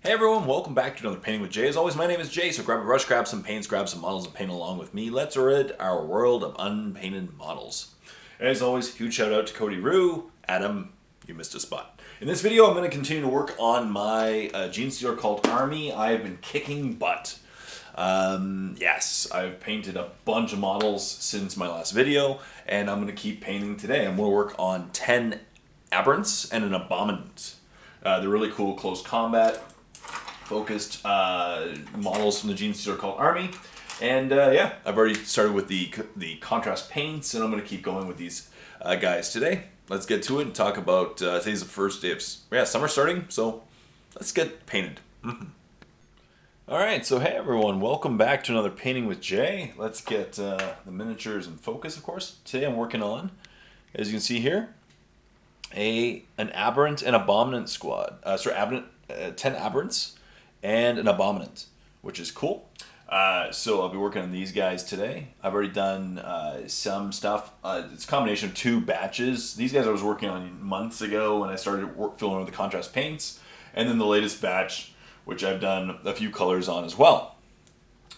Hey everyone, welcome back to another Painting with Jay. As always, my name is Jay, so grab a brush, grab some paints, grab some models, and paint along with me. Let's rid our world of unpainted models. As always, huge shout out to Cody Rue. Adam, you missed a spot. In this video, I'm going to continue to work on my genestealer called Army. I have been kicking butt. Yes, I've painted a bunch of models since my last video, and I'm going to keep painting today. I'm going to work on 10 aberrants and an abominant. They're really cool close combat focused models from the genestealer called Army, and yeah, I've already started with the contrast paints, and I'm going to keep going with these guys today. Let's get to it and talk about today's the first day of summer starting, so let's get painted. All right, so hey everyone, welcome back to another Painting with Jay. Let's get the miniatures in focus. Of course, today I'm working on, as you can see here, an aberrant and abominant squad. 10 aberrants and an abominant, which is cool. So I'll be working on these guys today. I've already done some stuff. It's a combination of two batches. These guys I was working on months ago when I started filling with the contrast paints, and then the latest batch, which I've done a few colors on as well.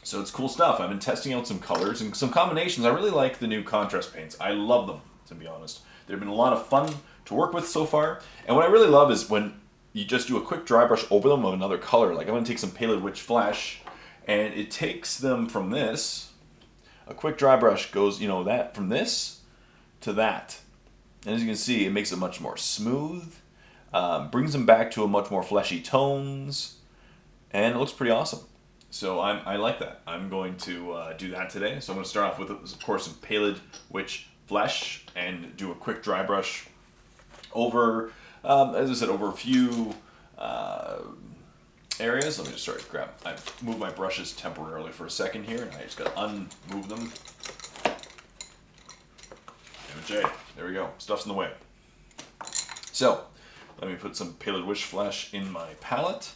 So it's cool stuff. I've been testing out some colors and some combinations. I really like the new contrast paints. I love them, to be honest. They've been a lot of fun to work with so far. And what I really love is when you just do a quick dry brush over them of another color. Like I'm going to take some Paled Witch Flesh, and it takes them from this. A quick dry brush goes, that from this to that. And as you can see, it makes it much more smooth, brings them back to a much more fleshy tones, and it looks pretty awesome. So I like that. I'm going to do that today. So I'm going to start off with, of course, some Paled Witch Flesh and do a quick dry brush over, as I said, over a few areas. Let me just I moved my brushes temporarily for a second here, and I just got to unmove them. Jay, there we go. Stuff's in the way. So, let me put some Paled Witch Flesh in my palette.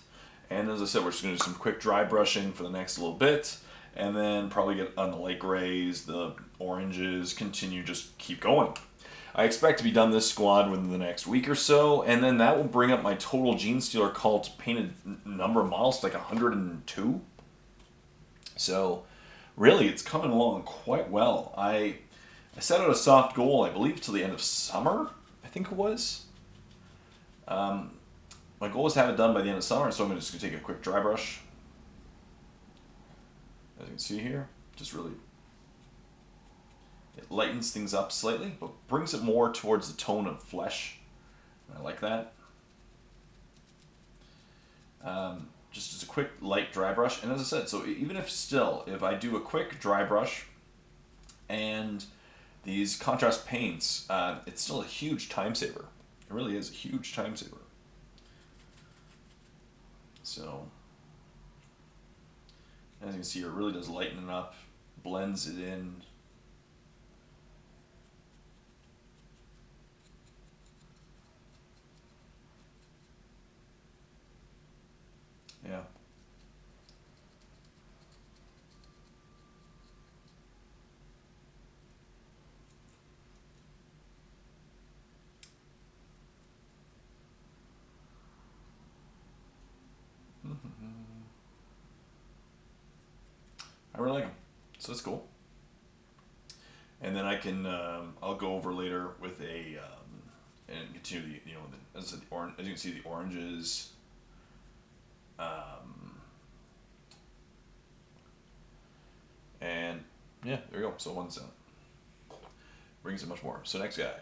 And as I said, we're just going to do some quick dry brushing for the next little bit. And then probably get on the light grays, the oranges, just keep going. I expect to be done this squad within the next week or so, and then that will bring up my total genestealer cult painted number of models to like 102. So really, it's coming along quite well. I set out a soft goal, I believe, till the end of summer, I think it was. My goal was to have it done by the end of summer, so I'm just going to take a quick dry brush. As you can see here, just really, it lightens things up slightly, but brings it more towards the tone of flesh. I like that. Just as a quick light dry brush, and as I said, so even if I do a quick dry brush and these contrast paints, it's still a huge time saver. It really is a huge time saver. So, as you can see, it really does lighten it up, blends it in. Yeah. I really like them, so that's cool. And then I can, I'll go over later with and continue the, as I said, the orange. As you can see, the oranges. And yeah, there we go. So one's done. Brings it much more. So next guy.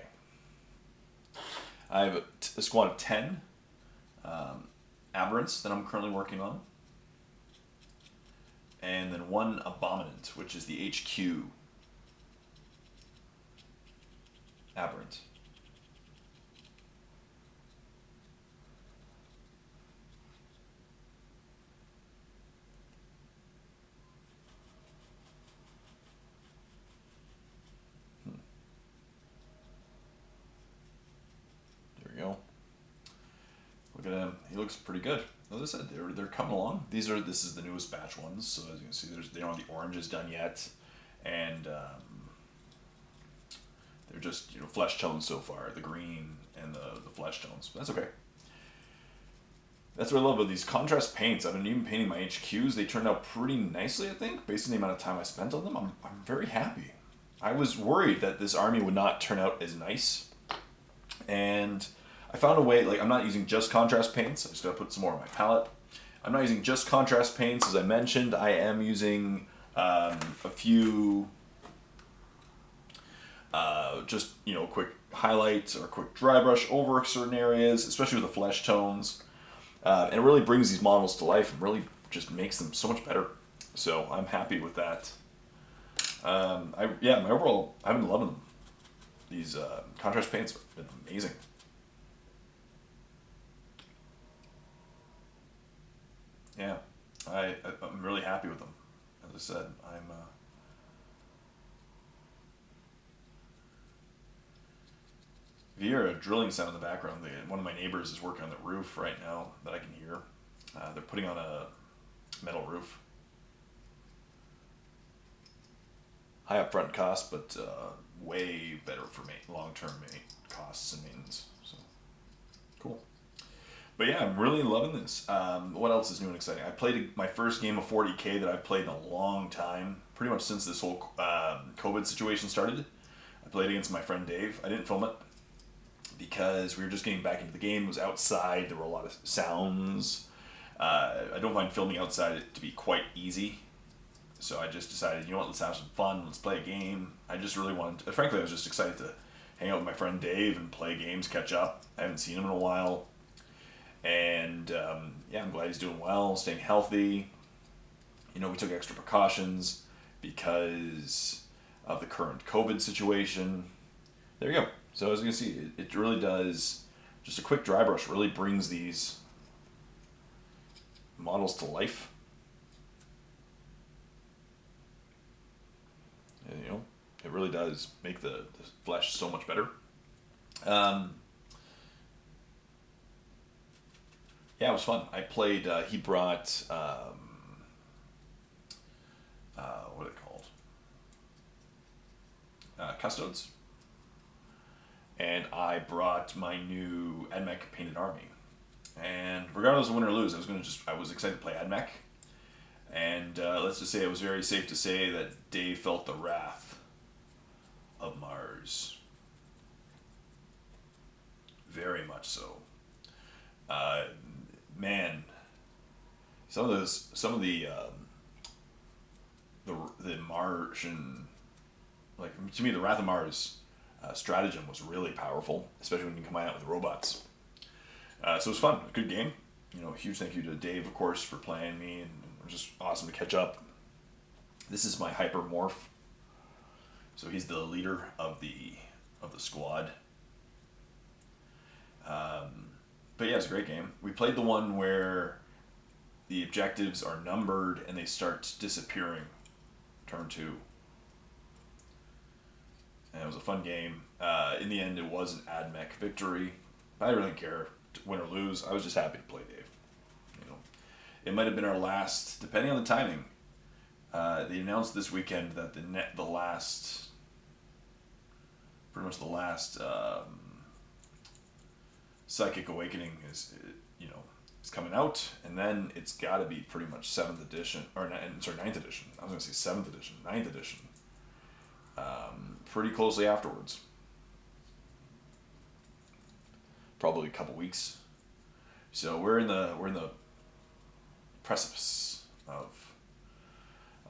I have a squad of 10 aberrants that I'm currently working on. And then one abominant, which is the HQ aberrant. There we go. Look at him. He looks pretty good. As I said, they're coming along. This is the newest batch ones. So as you can see, they don't have the oranges done yet, and they're just flesh tones so far. The green and the flesh tones. But that's okay. That's what I love about these contrast paints. I've been even painting my HQs. They turned out pretty nicely, I think, based on the amount of time I spent on them. I'm very happy. I was worried that this army would not turn out as nice. And I found a way, like, I'm not using just contrast paints. I just gotta put some more on my palette. I'm not using just contrast paints, as I mentioned. I am using a few just, quick highlights or quick dry brush over certain areas, especially with the flesh tones. And it really brings these models to life and really just makes them so much better. So I'm happy with that. My overall, I've been loving them. These contrast paints have been amazing. Yeah, I'm really happy with them. As I said, I'm. If you hear a drilling sound in the background, one of my neighbors is working on the roof right now that I can hear. They're putting on a metal roof. High upfront cost, but way better for long-term costs and maintenance. So cool. But yeah, I'm really loving this. What else is new and exciting? I played my first game of 40K that I've played in a long time, pretty much since this whole COVID situation started. I played against my friend Dave. I didn't film it because we were just getting back into the game. It was outside. There were a lot of sounds. I don't find filming outside it to be quite easy. So I just decided, let's have some fun. Let's play a game. I just really wanted frankly, I was just excited to hang out with my friend Dave and play games, catch up. I haven't seen him in a while. And I'm glad he's doing well, staying healthy. We took extra precautions because of the current COVID situation. There you go. So as you can see, it really does, just a quick dry brush really brings these models to life. And, it really does make the flesh so much better. Yeah, it was fun. I played, he brought, what are they called? Custodes. And I brought my new AdMech painted army. And regardless of win or lose, I was excited to play AdMech. And let's just say it was very safe to say that Dave felt the wrath of Mars. Very much so. Man, some of the Martian, like, to me, the Wrath of Mars stratagem was really powerful, especially when you combine it with robots. So it was fun, a good game. Huge thank you to Dave, of course, for playing me, and it was just awesome to catch up. This is my hypermorph, so he's the leader of the squad. But yeah, it's a great game. We played the one where the objectives are numbered and they start disappearing. Turn 2. And it was a fun game. In the end, it was an AdMech victory. I didn't really care, win or lose. I was just happy to play Dave. It might have been our last, depending on the timing. They announced this weekend that the last Psychic Awakening is coming out, and then it's got to be pretty much 7th edition, or 9th edition. I was going to say 7th edition, 9th edition. Pretty closely afterwards. Probably a couple weeks. So we're in the precipice of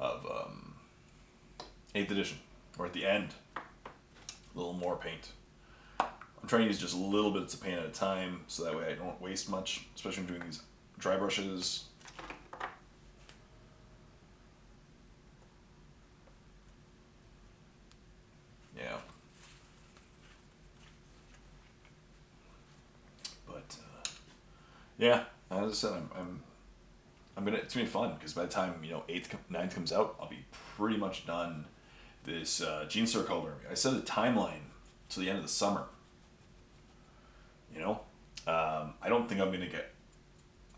8th edition. We're at the end. A little more paint. I'm trying to use just little bits of paint at a time, so that way I don't waste much, especially when doing these dry brushes. Yeah. But yeah, as I said, it's gonna be fun because by the time 9th comes out, I'll be pretty much done this genestealer color army. I set a timeline to the end of the summer. I don't think I'm gonna get.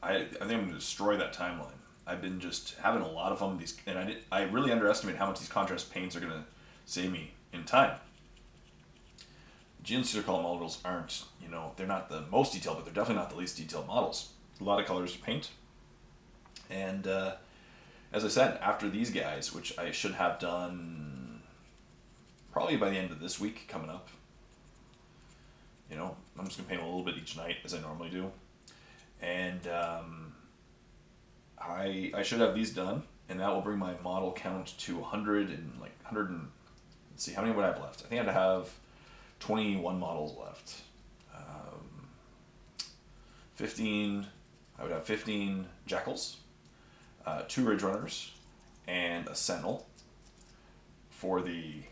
I think I'm gonna destroy that timeline. I've been just having a lot of fun with these, and I really underestimate how much these contrast paints are gonna save me in time. Genestealer color models aren't, they're not the most detailed, but they're definitely not the least detailed models. a lot of colors to paint. And as I said, after these guys, which I should have done probably by the end of this week coming up, you know, I'm just going to paint a little bit each night as I normally do. And I should have these done, and that will bring my model count to 100 and like 100 and, let's see, how many would I have left? I think I'd have 21 models left. 15, I would have 15 jackals, 2 ridge runners, and a sentinel for the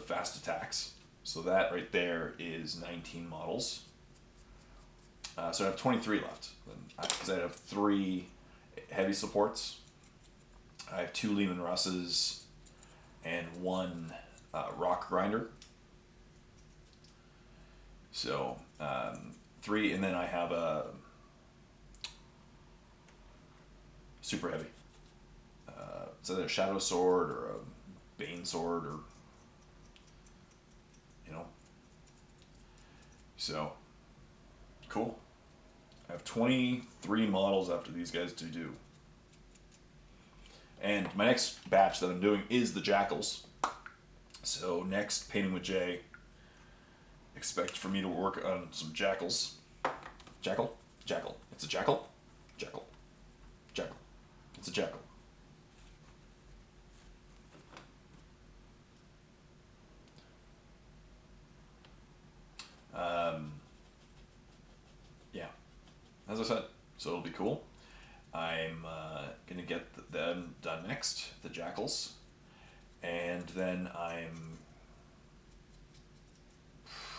fast attacks. So that right there is 19 models. So I have 23 left, because I have 3 heavy supports. I have 2 Lehman Russes and 1 rock grinder. So 3, and then I have a super heavy. It's either a shadow sword or a bane sword, or you know. So cool. I have 23 models after these guys to do. And my next batch that I'm doing is the jackals. So next, Painting with Jay, expect for me to work on some jackals. Jackal? Jackal. It's a jackal? Jackal. Jackal. It's a jackal. Yeah. As I said, so it'll be cool. I'm going to get them done next, the jackals. And then I'm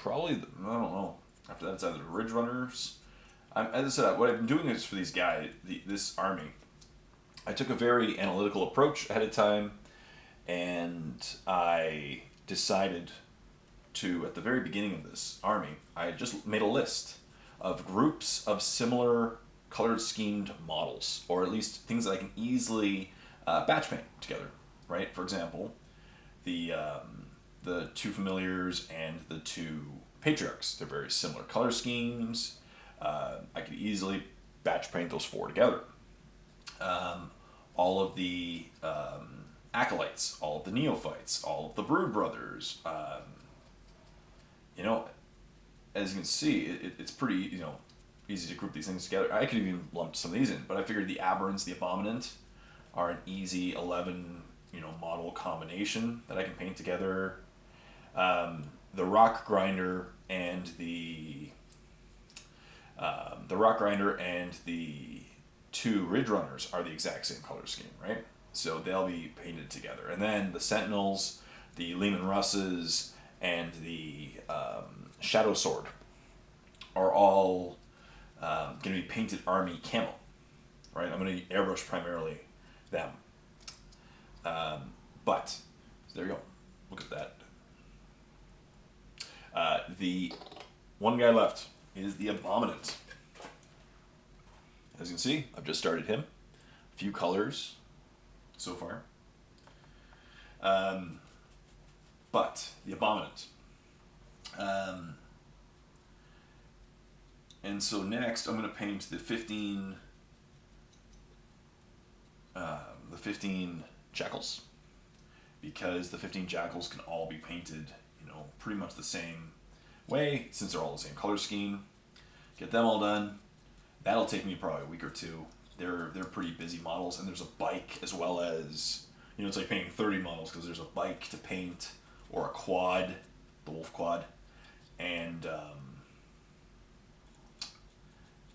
probably, I don't know, after that it's either ridge runners. As I said, what I've been doing is for these guys, this army, I took a very analytical approach ahead of time, and I decided to, at the very beginning of this army, I just made a list of groups of similar colored schemed models, or at least things that I can easily batch paint together, right? For example, the 2 familiars and the 2 patriarchs, they're very similar color schemes. I could easily batch paint those 4 together. All of the acolytes, all of the neophytes, all of the brood brothers, you know, as you can see, it's pretty, you know, easy to group these things together. I could even lump some of these in, but I figured the aberrants, the abominant, are an easy 11, you know, model combination that I can paint together. The rock grinder and the 2 ridge runners are the exact same color scheme, right? So they'll be painted together. And then the sentinels, the Lehman Russes, and the shadow sword are all going to be painted army camo, right? I'm going to airbrush primarily them. But so there you go. Look at that. The one guy left is the Abominant. As you can see, I've just started him. A few colors so far. But the Abominant. And so next, I'm going to paint the 15 jackals, because the 15 jackals can all be painted, you know, pretty much the same way, since they're all the same color scheme. Get them all done. That'll take me probably a week or 2. They're pretty busy models, and there's a bike as well as, you know, it's like painting 30 models, because there's a bike to paint, or a quad, the wolf quad, and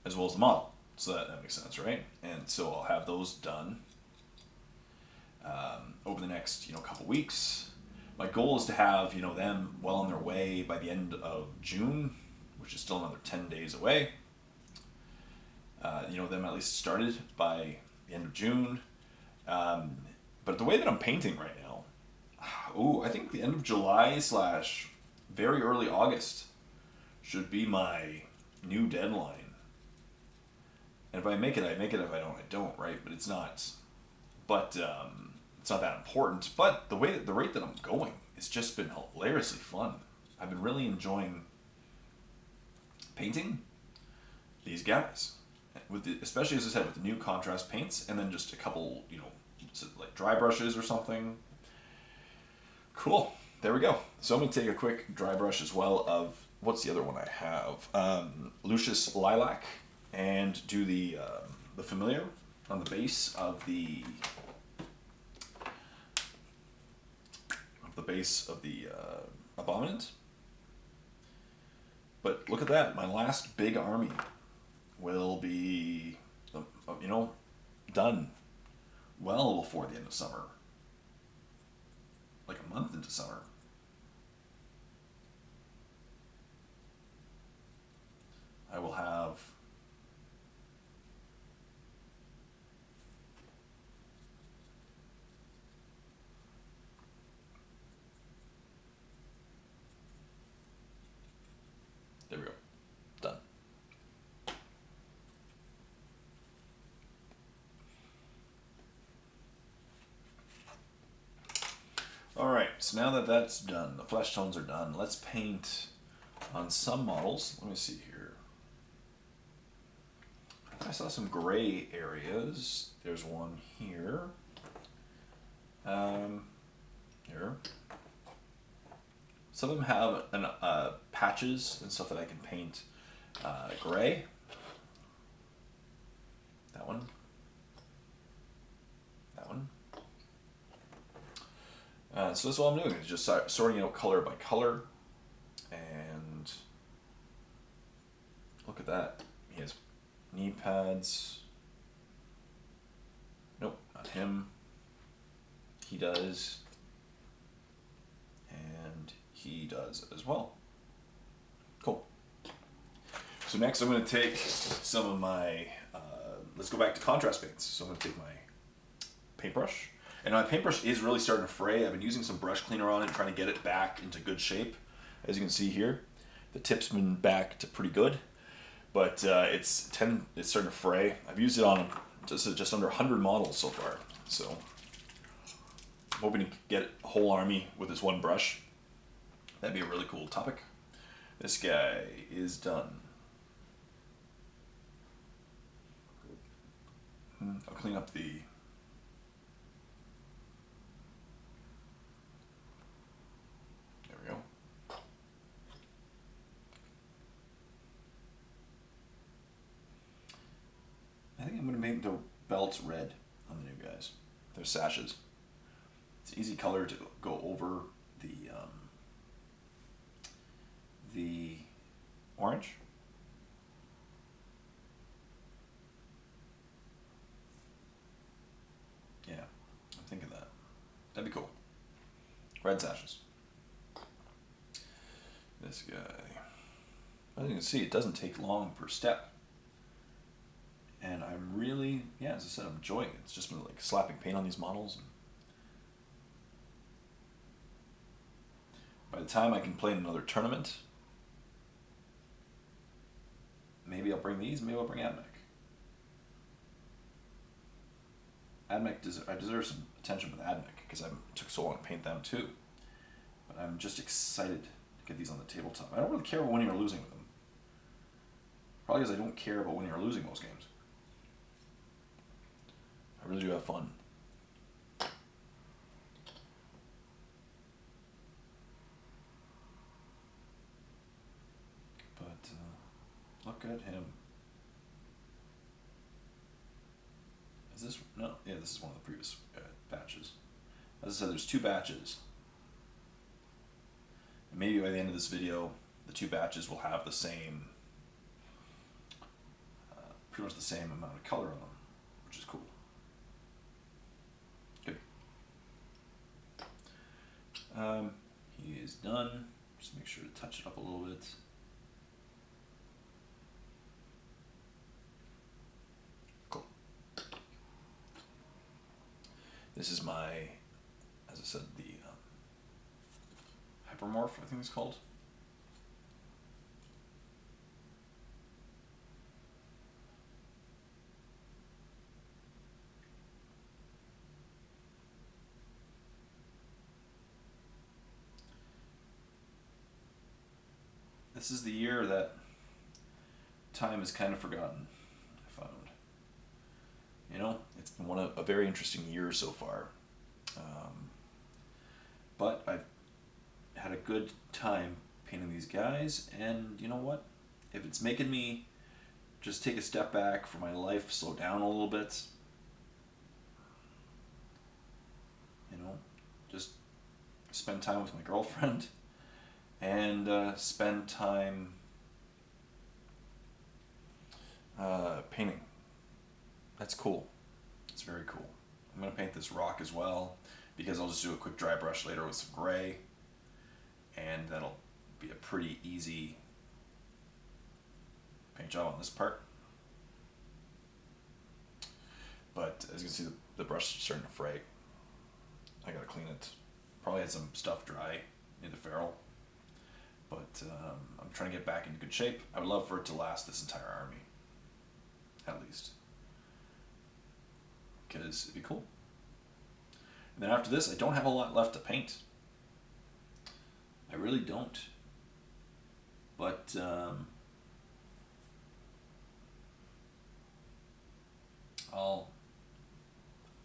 as well as the model. So that makes sense, right? And so I'll have those done over the next, you know, couple weeks. My goal is to have, you know, them well on their way by the end of June, which is still another 10 days away. You know, them at least started by the end of June. But the way that I'm painting right now, I think the end of July / very early August should be my new deadline. And if I make it, I make it. If I don't, I don't, right? But it's not. But it's not that important. But the rate that I'm going, it's just been hilariously fun. I've been really enjoying painting. these guys, especially as I said with the new contrast paints, and then just a couple, like dry brushes or something. Cool. There we go. So I'm going to take a quick dry brush as well of, what's the other one I have? Lucius Lilac, and do the familiar on the base of the abominant. But look at that, my last big army will be, done well before the end of summer. Like a month into summer. I will have there we go. Done. Alright, so now that that's done, the flesh tones are done, let's paint on some models. Let me see here. I saw some gray areas. There's one here. Here. Some of them have patches and stuff that I can paint gray. That one. That one. So that's all I'm doing, is just sorting out color by color. And look at that. He has knee pads. Nope, not him. He does. And he does as well. Cool. So next I'm going to take some of my, let's go back to contrast paints. So I'm going to take my paintbrush. And my paintbrush is really starting to fray. I've been using some brush cleaner on it, trying to get it back into good shape. As you can see here, the tip's been back to pretty good, but it's starting to fray. I've used it on just under 100 models so far. So I'm hoping to get a whole army with this one brush. That'd be a really cool topic. This guy is done. I'll clean up the I think I'm going to make the belts red on the new guys. They're sashes. It's an easy color to go over the orange. Yeah, I'm thinking that. That'd be cool. Red sashes. This guy. As you can see, it doesn't take long per step. And I'm really, as I said, I'm enjoying it. It's just been like slapping paint on these models. By the time I can play in another tournament, maybe I'll bring these, maybe I'll bring Admech. I deserve some attention with Admech because I took so long to paint them too. But I'm just excited to get these on the tabletop. I don't really care about winning or losing with them. Probably because I don't care about winning or losing most games. I really do have fun. But look at him. Is this, no, yeah, this is one of the previous batches. As I said, there's 2 batches. And maybe by the end of this video, the 2 batches will have the same, pretty much the same amount of color on them, which is cool. Good. He is done. Just make sure to touch it up a little bit. Cool. This is my, as I said, the hypermorph, I think it's called. This is the year that time is kind of forgotten, I found. You know, it's been a very interesting year so far. But I've had a good time painting these guys, and you know what? If it's making me just take a step back for my life, slow down a little bit, you know, just spend time with my girlfriend, and spend time painting. That's cool. It's very cool. I'm going to paint this rock as well, because I'll just do a quick dry brush later with some gray, and that'll be a pretty easy paint job on this part. But as you can see, the brush is starting to fray. I gotta clean it. Probably had some stuff dry in the ferrule, but I'm trying to get back into good shape. I would love for it to last this entire army, at least, because it'd be cool. And then after this, I don't have a lot left to paint. I really don't. But I'll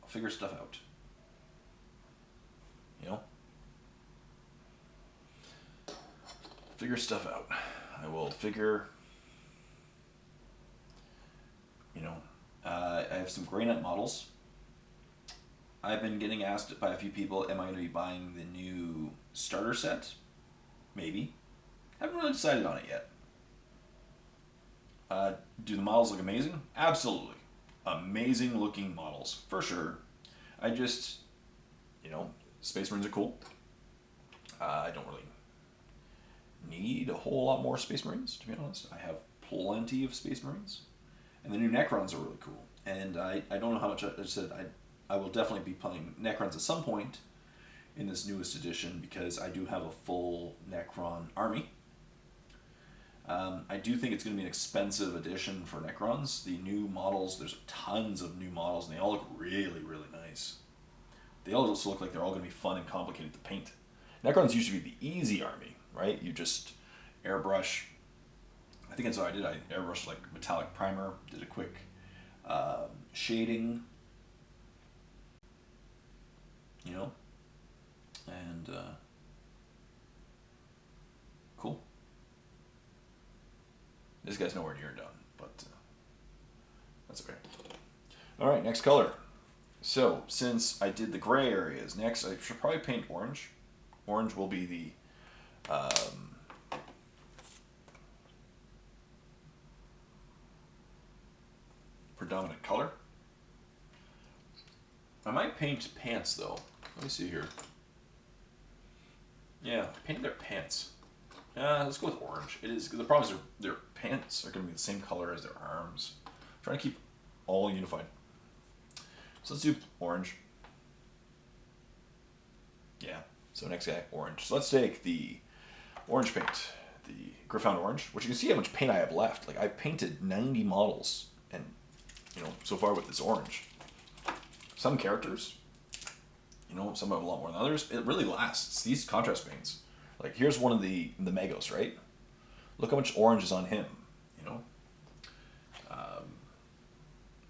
figure stuff out. You know? Figure stuff out. I will figure, you know, I have some Greynet models. I've been getting asked by a few people, am I going to be buying the new starter set? Maybe. Haven't really decided on it yet. Do the models look amazing? Absolutely. Amazing looking models, for sure. I just, you know, Space Marines are cool. I don't really need a whole lot more Space Marines, to be honest. I have plenty of Space Marines. And the new Necrons are really cool. And I don't know how much I said. I will definitely be playing Necrons at some point in this newest edition, because I do have a full Necron army. I do think it's going to be an expensive edition for Necrons. The new models, there's tons of new models, and they all look really, really nice. They all just look like they're all going to be fun and complicated to paint. Necrons used to be the easy army, right? You just airbrush. I think that's what I did. I airbrushed like metallic primer, did a quick shading, you know, and cool. This guy's nowhere near done, but that's okay. All right, next color. So since I did the gray areas, next I should probably paint orange. Orange will be the predominant color. I might paint pants though. Let me see here. Yeah, I painted their pants. Let's go with orange. It is, the problem is their pants are going to be the same color as their arms. I'm trying to keep all unified. So let's do orange. Yeah, so next guy, orange. So let's take the orange paint, the Griffon orange, which you can see how much paint I have left. Like, I've painted 90 models, and, you know, so far with this orange. Some characters, you know, some have a lot more than others. It really lasts. These contrast paints. Like, here's one of the Magos, right? Look how much orange is on him, you know?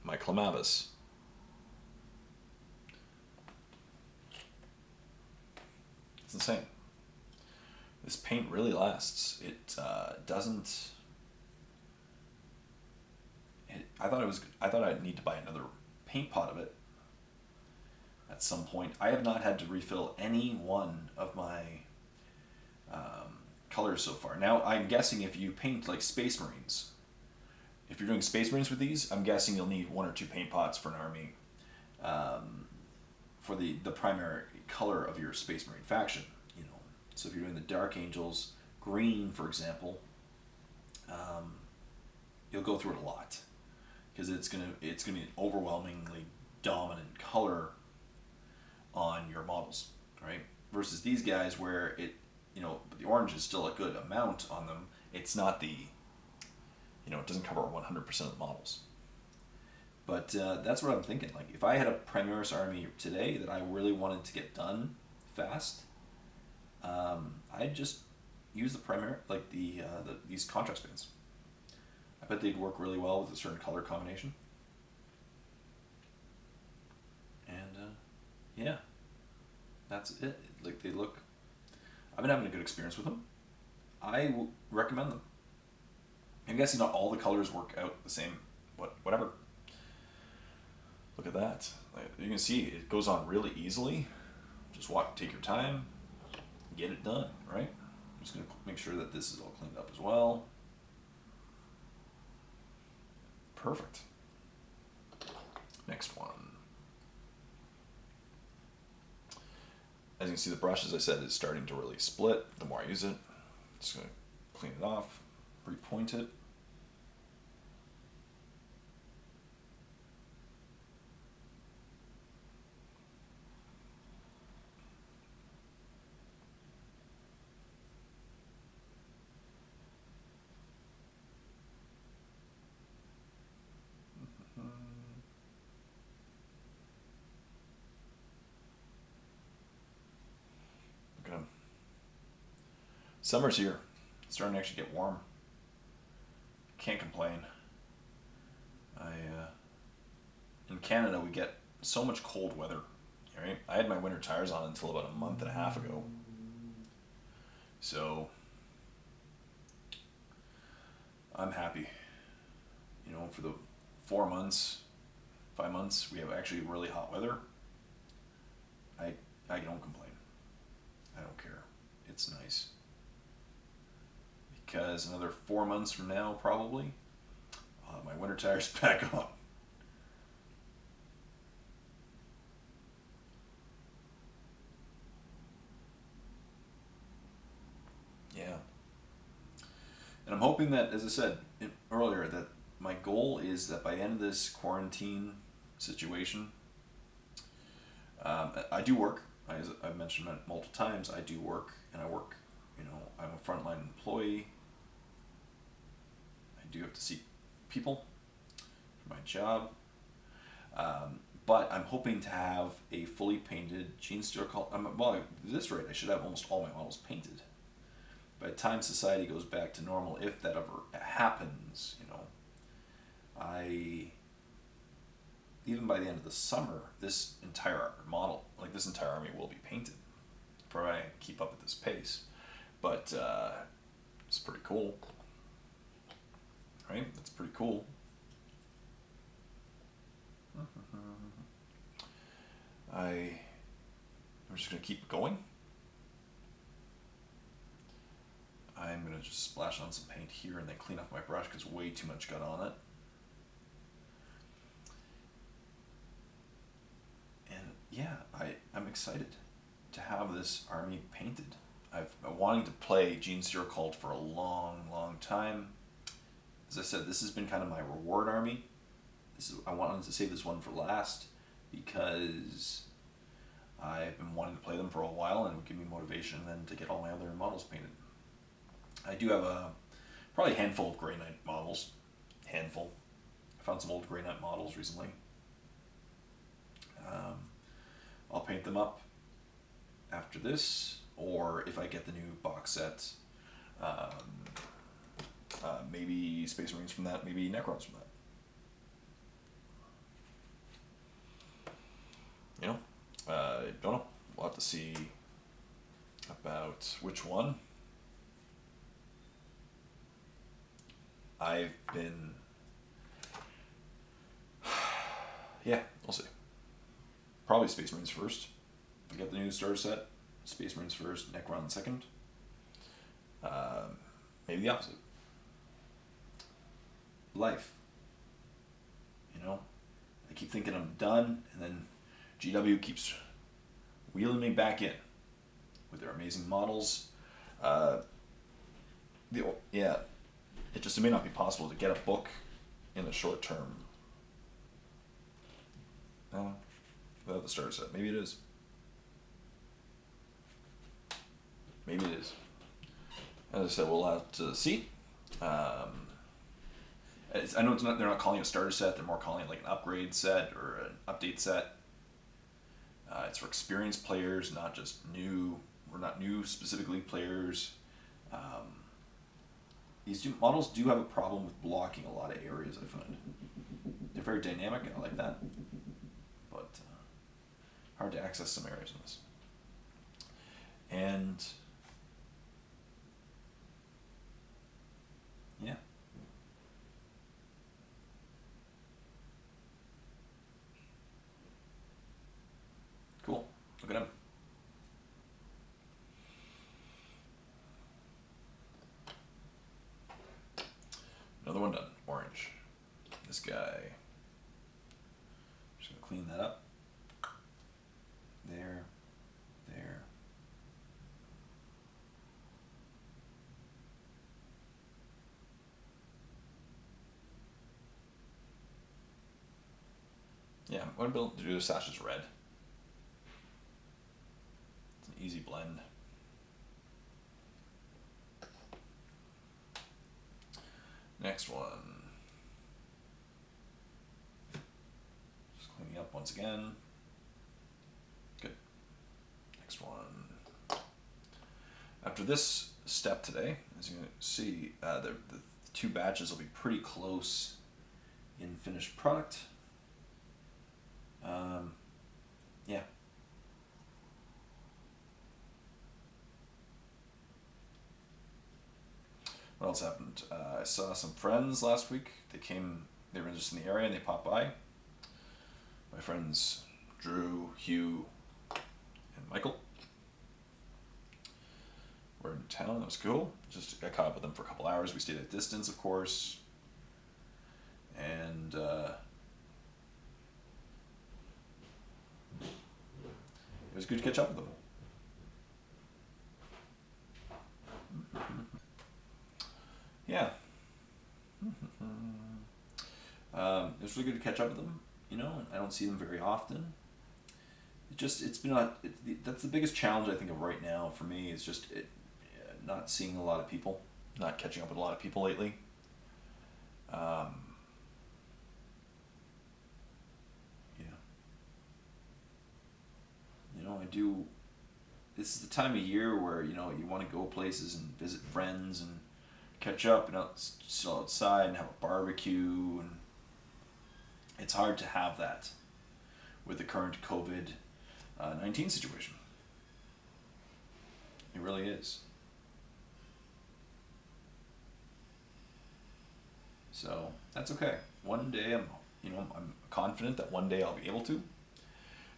My Clemavis. It's insane. This paint really lasts. It doesn't... I thought I'd need to buy another paint pot of it at some point. I have not had to refill any one of my colors so far. Now, I'm guessing if you paint like Space Marines, if you're doing Space Marines with these, I'm guessing you'll need 1 or 2 paint pots for an army for the primary color of your Space Marine faction. You know, so if you're doing the Dark Angels green, for example, you'll go through it a lot, because it's gonna be an overwhelmingly dominant color on your models, right? Versus these guys where it, you know, the orange is still a good amount on them. It's not the, you know, it doesn't cover 100% of the models. But that's what I'm thinking. Like, if I had a Primaris army today that I really wanted to get done fast, I'd just use the these contrast paints. I bet they'd work really well with a certain color combination. And yeah, that's it. Like, they look. I've been having a good experience with them. I recommend them. I'm guessing not all the colors work out the same, but whatever. Look at that. Like, you can see it goes on really easily. Just take your time, get it done, right? I'm just going to make sure that this is all cleaned up as well. Perfect. Next one. As you can see, the brush, as I said, is starting to really split the more I use it. Just going to clean it off, repoint it. Summer's here. It's starting to actually get warm. Can't complain. In Canada, we get so much cold weather. Right? I had my winter tires on until about a month and a half ago. So I'm happy. You know, for the 4 months, 5 months, we have actually really hot weather. I don't complain. I don't care. It's nice. Because another 4 months from now, probably, my winter tire's back on. Yeah. And I'm hoping that, as I said earlier, that my goal is that by the end of this quarantine situation, I do work. As I've mentioned multiple times, I do work, and I work, you know, I'm a frontline employee. I do have to see people for my job. But I'm hoping to have a fully painted genestealer cult. Well, at this rate, I should have almost all my models painted. By the time society goes back to normal, if that ever happens, you know, even by the end of the summer, this entire model, like this entire army, will be painted. Provided I keep up at this pace. But it's pretty cool. Right? That's pretty cool. I'm just going to keep going. I'm going to just splash on some paint here and then clean off my brush because way too much got on it. And yeah, I'm excited to have this army painted. I've been wanting to play Genestealer Cult for a long, long time. As I said, this has been kind of my reward army. I wanted to save this one for last because I've been wanting to play them for a while and it would give me motivation then to get all my other models painted. I do have probably a handful of Grey Knight models. Handful. I found some old Grey Knight models recently. I'll paint them up after this, or if I get the new box set, maybe Space Marines from that, maybe Necrons from that. You know, I don't know. We'll have to see about which one. I've been, yeah, we'll see. Probably Space Marines first. I get the new starter set. Space Marines first, Necron second. Maybe the opposite. Life. You know, I keep thinking I'm done, and then GW keeps wheeling me back in with their amazing models. Yeah, it may not be possible to get a book in the short term. Without the starter set. Maybe it is. Maybe it is. As I said, we'll have to see. I know they're not calling it a starter set. They're more calling it like an upgrade set or an update set. It's for experienced players, not just new. We're not new specifically players. these models do have a problem with blocking a lot of areas, I find. They're very dynamic, and I like that. But hard to access some areas in this. And yeah. Cool. Look at him. Another one done. Orange. This guy. Just gonna clean that up. There. There. Yeah, I'm going to do the sashes red. It's an easy blend. Next one. Just cleaning up once again. Good. Next one. After this step today, as you can see, the two batches will be pretty close in finished product. Yeah. What else happened? I saw some friends last week. They were just in the area and they popped by. My friends Drew, Hugh, and Michael were in town. That was cool. Just got caught up with them for a couple hours. We stayed at distance, of course. And it was good to catch up with them. Yeah. It was really good to catch up with them. You know, I don't see them very often. It's been that's the biggest challenge I think of right now for me is just not seeing a lot of people, not catching up with a lot of people lately. Yeah. You know, this is the time of year where, you know, you want to go places and visit friends and catch up and sit outside and have a barbecue, and it's hard to have that with the current COVID-19 situation. It really is. So that's okay. One day I'm confident that one day I'll be able to.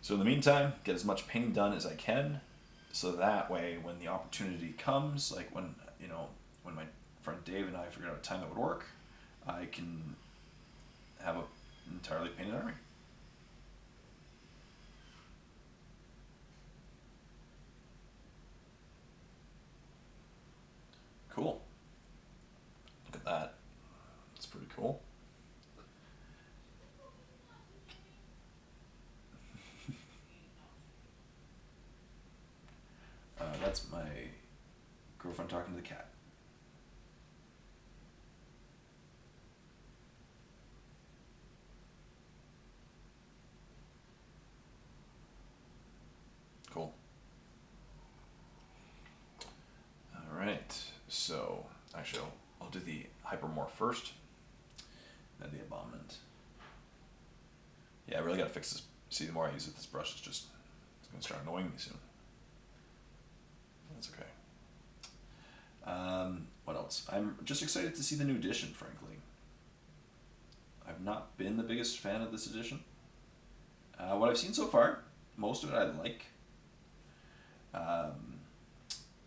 So in the meantime, get as much painting done as I can, so that way when the opportunity comes, like when my friend Dave and I figured out a time that would work, I can have an entirely painted army. Cool. Look at that. That's pretty cool. That's my girlfriend talking to the cat. Cool. All right. So actually, I'll do the hypermorph first, then the abominant. Yeah, I really got to fix this. See, the more I use it, this brush it's going to start annoying me soon. That's okay. What else? I'm just excited to see the new edition, frankly. I've not been the biggest fan of this edition. What I've seen so far, most of it I like.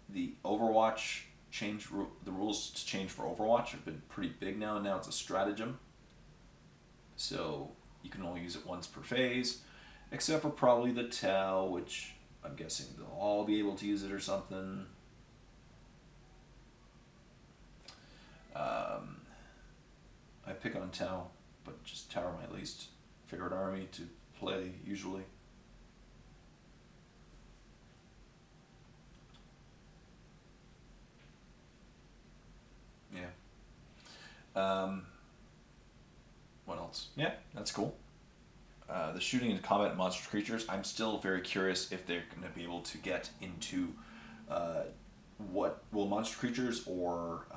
The Overwatch the rules to change for Overwatch have been pretty big now, and now it's a stratagem. So you can only use it once per phase, except for probably the Tau, which I'm guessing they'll all be able to use it or something. I pick on Tau, but just Tau are my least favorite army to play usually. Yeah. What else? Yeah, that's cool. The shooting and combat monster creatures, I'm still very curious if they're going to be able to get into what will monster creatures or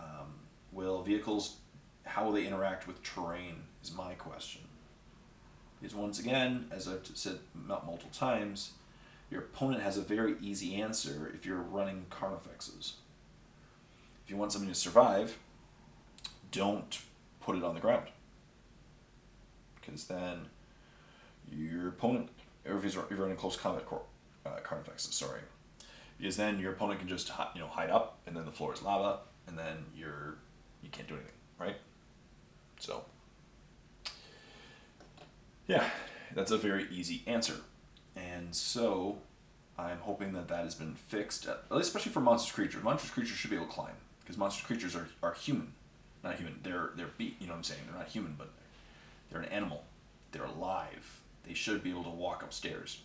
Will vehicles, how will they interact with terrain is my question. Because once again, as I've said multiple times, your opponent has a very easy answer if you're running Carnifexes. If you want something to survive, don't put it on the ground. Because then your opponent, or if you're running close combat Carnifexes, sorry. Because then your opponent can just hide up, and then the floor is lava, and then you can't do anything, right? So, yeah, that's a very easy answer. And so, I'm hoping that has been fixed, especially for monstrous creatures. Monstrous creatures should be able to climb, because monstrous creatures are human. Not human, they're beat, you know what I'm saying? They're not human, but they're an animal. They're alive. They should be able to walk upstairs.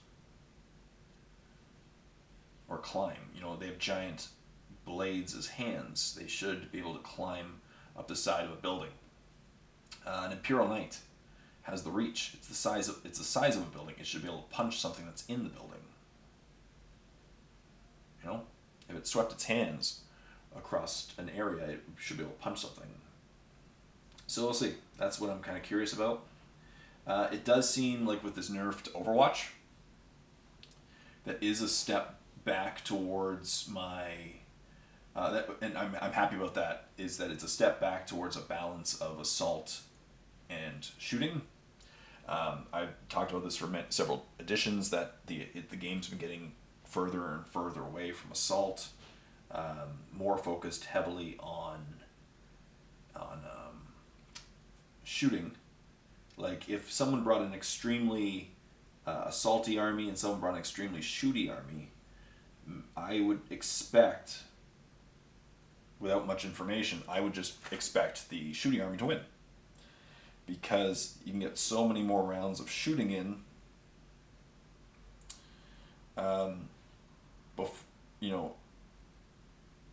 Or climb. They have giant blades as hands. They should be able to climb up the side of a building. An Imperial Knight has the reach. It's the size of a building. It should be able to punch something that's in the building. If it swept its hands across an area, it should be able to punch something. So we'll see. That's what I'm kind of curious about. It does seem like with this nerf to Overwatch, that is a step back towards my, and I'm happy about that, is that it's a step back towards a balance of assault and shooting. I've talked about this for several editions, that the game's been getting further and further away from assault, more focused heavily on shooting. Like, if someone brought an extremely assaulty army and someone brought an extremely shooty army, I would expect, without much information, I would just expect the shooting army to win. Because you can get so many more rounds of shooting in,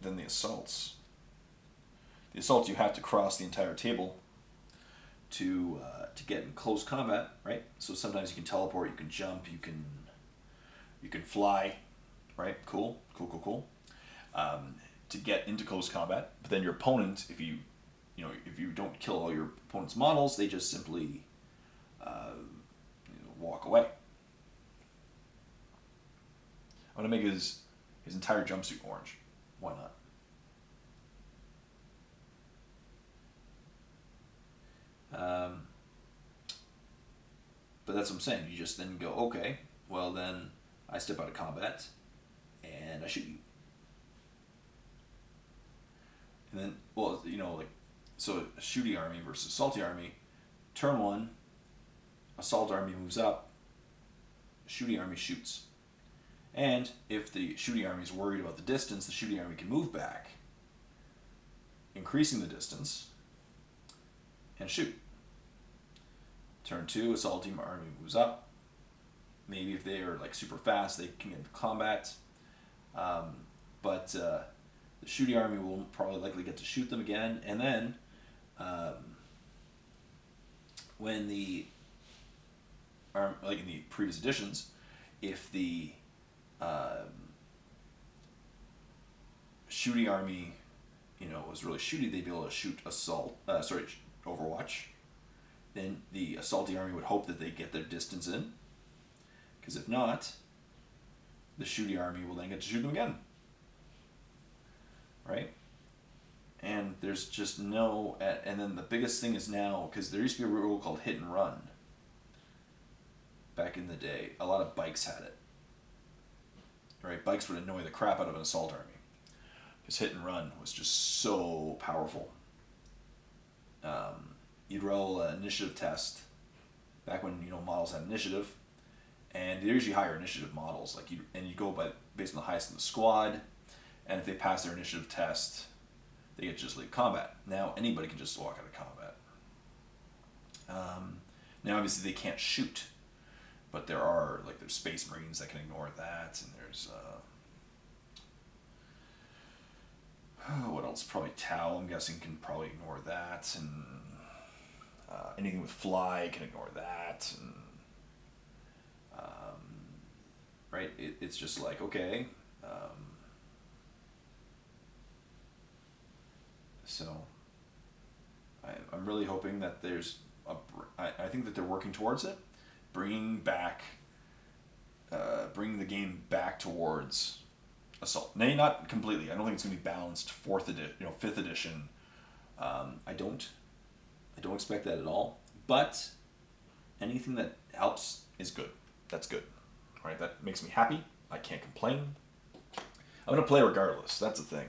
than the assaults. The assaults, you have to cross the entire table to get in close combat, right? So sometimes you can teleport, you can jump, you can fly, right? Cool. To get into close combat, but then your opponent, if you don't kill all your opponent's models, they just simply walk away. I'm gonna make his entire jumpsuit orange. Why not? But that's what I'm saying. You just then go, okay, well then I step out of combat and I shoot you. And then, so a shooty army versus salty army. Turn one, assault army moves up, shooty army shoots. And if the shooty army is worried about the distance, the shooty army can move back, increasing the distance, and shoot. Turn two, assault army moves up. Maybe if they are super fast, they can get into combat. But the shooty army will probably likely get to shoot them again. And then when in the previous editions, if the shooty army, was really shooty, they'd be able to shoot Overwatch. Then the assaulty army would hope that they get their distance in, because if not, the shooty army will then get to shoot them again. Right? And there's just no, and then the biggest thing is now, because there used to be a rule called hit and run. Back in the day, a lot of bikes had it. Right? Bikes would annoy the crap out of an assault army, because hit and run was just so powerful. You'd roll an initiative test back when models had initiative, and they're usually higher initiative models. You go based on the highest in the squad, and if they pass their initiative test, they get to just leave combat. Now anybody can just walk out of combat. Now obviously they can't shoot, but there's Space Marines that can ignore that, and there's what else? Probably Tau, I'm guessing, can probably ignore that, and anything with fly can ignore that, and right? It's just okay. So I'm really hoping that I think that they're working towards it, bringing the game back towards Assault. Nay, not completely. I don't think it's going to be balanced fifth edition. I don't expect that at all. But anything that helps is good. That's good. Right? That makes me happy. I can't complain. I'm going to play regardless. That's the thing.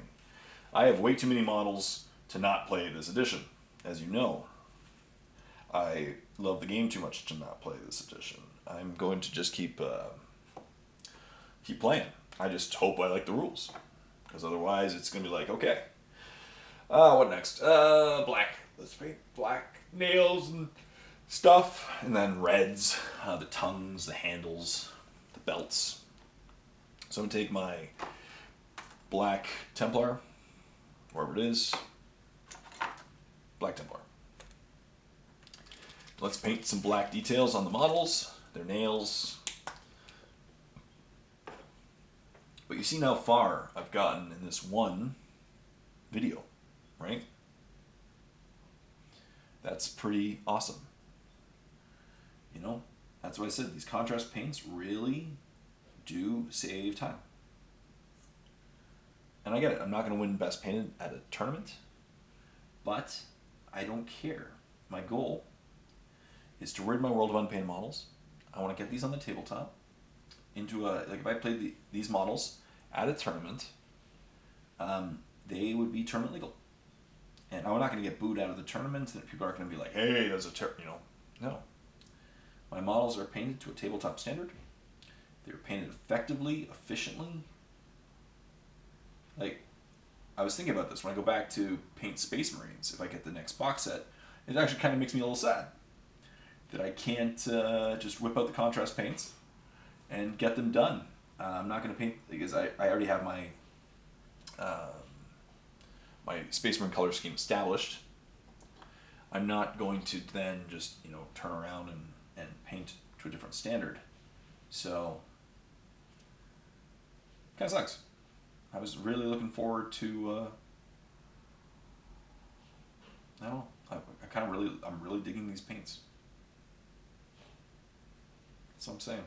I have way too many models to not play this edition, as you know. I love the game too much to not play this edition. I'm going to just keep playing. I just hope I like the rules, because otherwise it's going to be like, okay, what next? Black. Let's paint black nails and stuff, and then reds, the tongues, the handles, the belts. So I'm going to take my Black Templar, wherever it is, Black Templar. Let's paint some black details on the models, their nails. But you've seen how far I've gotten in this one video, right? That's pretty awesome. You know, that's what I said. These contrast paints really do save time. And I get it. I'm not going to win Best Painted at a tournament, but I don't care. My goal is to rid my world of unpainted models. I want to get these on the tabletop into if I played these models at a tournament, they would be tournament legal. And I'm not going to get booed out of the tournament, and people aren't going to be like, hey, that's no. My models are painted to a tabletop standard. They're painted effectively, efficiently. Like, I was thinking about this when I go back to paint Space Marines. If I get the next box set, it actually kind of makes me a little sad that I can't just whip out the contrast paints and get them done. I'm not going to paint, because I already have my my Space Marine color scheme established. I'm not going to then just turn around and paint to a different standard. So, kind of sucks. I was really looking forward to. I don't know. I'm really digging these paints. That's what I'm saying.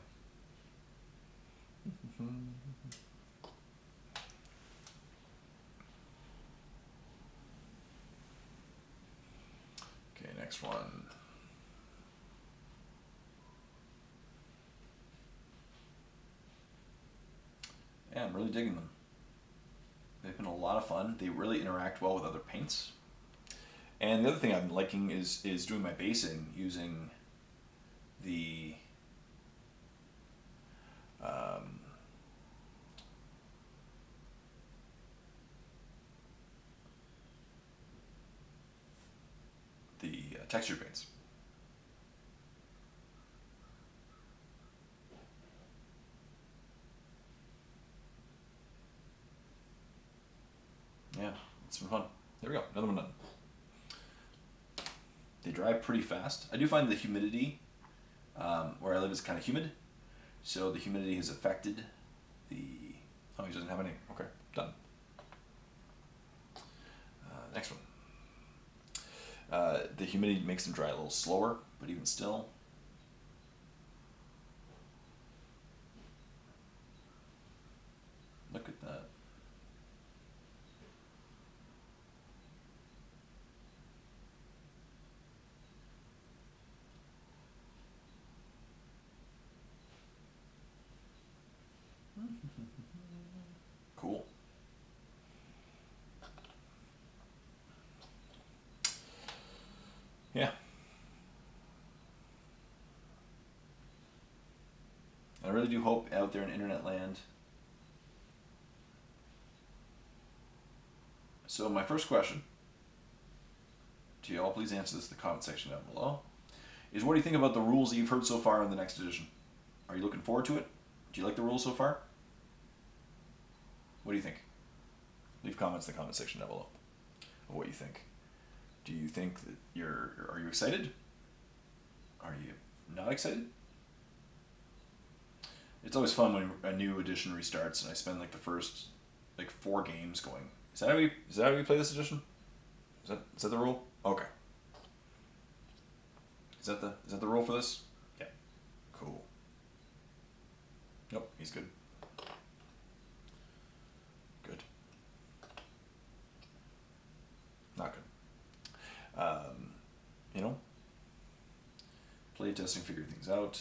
Okay, next one. Yeah, I'm really digging them. They've been a lot of fun. They really interact well with other paints. And the other thing I'm liking is doing my basing using the texture paints. Yeah, it's been fun. There we go, another one done. They dry pretty fast. I do find the humidity where I live is kind of humid, so the humidity has affected the. Oh, he doesn't have any. Okay, done. Next one. The humidity makes them dry a little slower, but even still. Look at that. Cool. Yeah. I really do hope out there in internet land. So my first question to you all, please answer this in the comment section down below, is what do you think about the rules that you've heard so far in the next edition? Are you looking forward to it? Do you like the rules so far? What do you think? Leave comments in the comment section down below of what you think. Do you think that are you excited? Are you not excited? It's always fun when a new edition restarts and I spend like the first 4 games going, is that how we play this edition? Is that the rule? Okay. Is that the rule for this? Yeah. Cool. Nope, he's good. Good. Not good. You know, play testing, figure things out.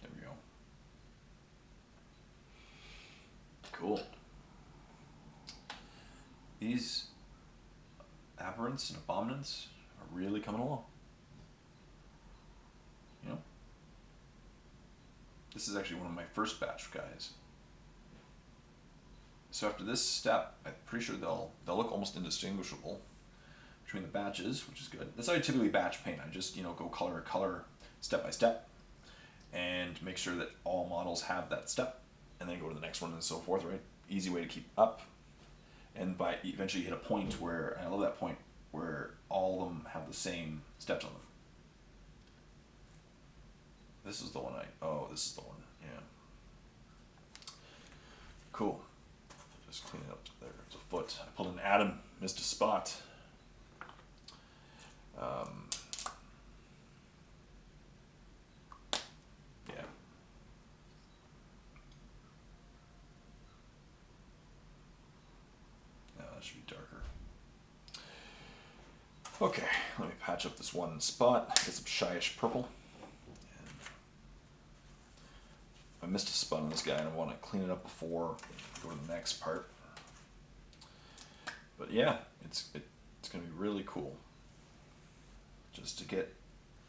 There we go. Cool. These aberrants and abominants are really coming along. You know? This is actually one of my first batch guys. So after this step, I'm pretty sure they'll look almost indistinguishable between the batches, which is good. That's how I typically batch paint. I just, you know, go color step by step and make sure that all models have that step, and then go to the next one and so forth, right? Easy way to keep up. And by eventually you hit a point where, I love that point, where all of them have the same steps on them. This is the one this is the one, yeah. Cool. Just clean it up there. It's a foot. I pulled an atom, missed a spot. Yeah. No, that should be darker. Okay, let me patch up this one spot. Get some shyish purple. I missed a spot on this guy and I want to clean it up before I go to the next part. But yeah, it's going to be really cool just to get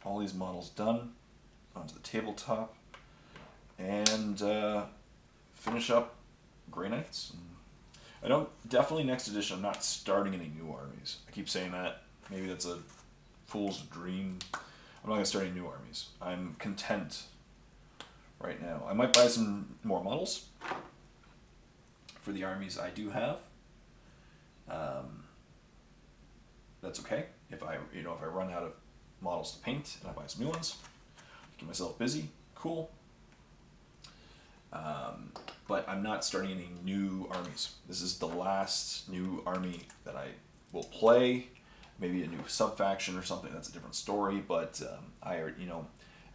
all these models done onto the tabletop and finish up Grey Knights. I don't, definitely next edition I'm not starting any new armies. I keep saying that. Maybe that's a fool's dream. I'm not going to start any new armies. I'm content right now. I might buy some more models for the armies I do have. That's okay. If I run out of models to paint and I buy some new ones, keep myself busy, cool. But I'm not starting any new armies. This is the last new army that I will play. Maybe a new sub-faction or something. That's a different story. But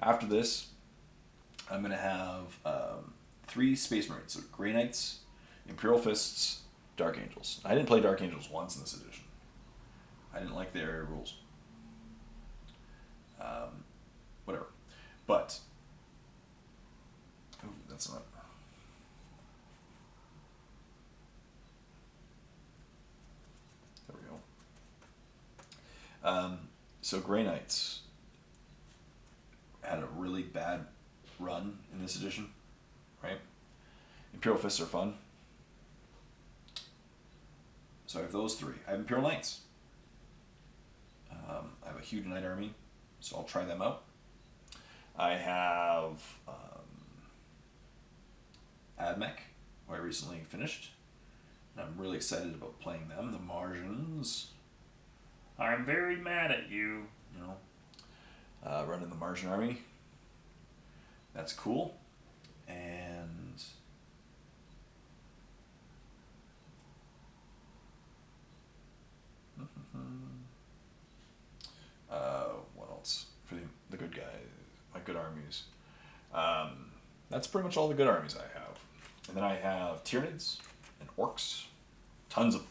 after this, I'm going to have 3 Space Marines. So Grey Knights, Imperial Fists, Dark Angels. I didn't play Dark Angels once in this edition. I didn't like their rules. Whatever. But, ooh, that's not... There we go. So Grey Knights had a really bad run in this edition, right? Imperial Fists are fun. So I have those 3. I have Imperial Knights. I have a huge Knight army, so I'll try them out. I have Admech, who I recently finished, and I'm really excited about playing them. The Martians. I'm very mad at you. You know, running the Martian army. That's cool. And what else for the good guys, my good armies? That's pretty much all the good armies I have. And then I have Tyranids and Orcs, tons of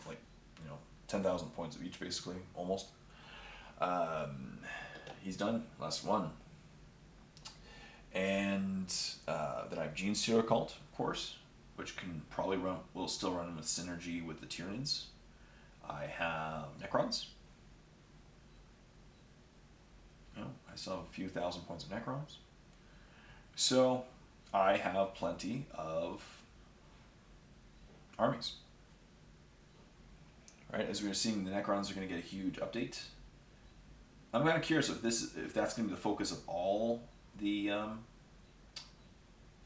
10,000 points of each basically, almost. He's done, last one. And then I have genestealer cult, of course, which can probably will still run with synergy with the Tyranids. I have Necrons. I still have a few thousand points of Necrons. So I have plenty of armies. Right, as we're seeing, the Necrons are going to get a huge update. I'm kind of curious if that's going to be the focus of all the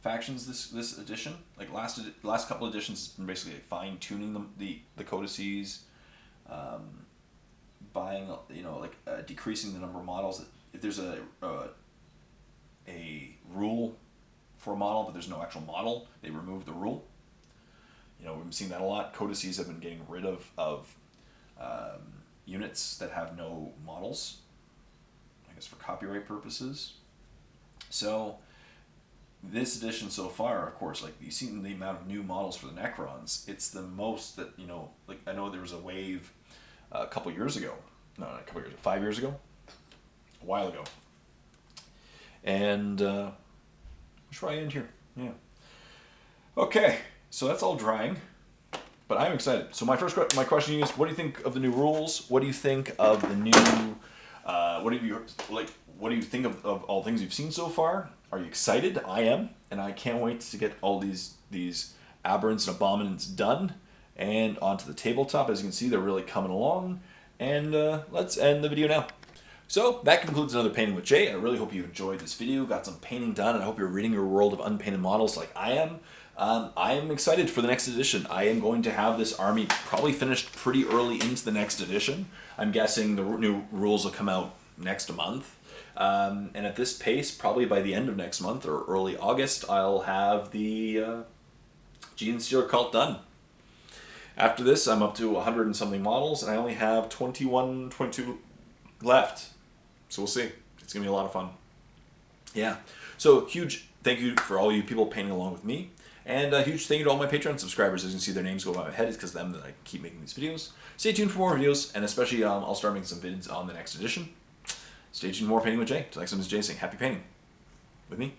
factions this edition. Like last couple editions has been basically fine tuning the codices, buying decreasing the number of models that if there's a rule for a model, but there's no actual model, they remove the rule. You know, we've been seeing that a lot. Codices have been getting rid of units that have no models, I guess for copyright purposes. So this edition so far, of course, like you've seen the amount of new models for the Necrons, it's the most that, you know, like I know there was a wave a couple years ago, no, not a couple years, 5 years ago, a while ago. And which should I end here? Yeah. Okay, so that's all drying, but I'm excited. So my question to you is, what do you think of the new rules? What do you think of the new? What do you think of all the things you've seen so far? Are you excited? I am, and I can't wait to get all these aberrants and abominants done and onto the tabletop. As you can see, they're really coming along. And let's end the video now. So that concludes another Painting with Jay. I really hope you enjoyed this video, got some painting done, and I hope you're reading your world of unpainted models like I am. I am excited for the next edition. I am going to have this army probably finished pretty early into the next edition. I'm guessing the new rules will come out next month. And at this pace, probably by the end of next month or early August, I'll have the genestealer cult done. After this, I'm up to 100 and something models, and I only have 22 left. So we'll see. It's going to be a lot of fun. Yeah. So huge thank you for all you people painting along with me. And a huge thank you to all my Patreon subscribers. As you can see, their names go by my head. It's because of them that I keep making these videos. Stay tuned for more videos, and especially I'll start making some vids on the next edition. Stay tuned for more Painting with Jay. Till next time, this is Jay saying happy painting with me.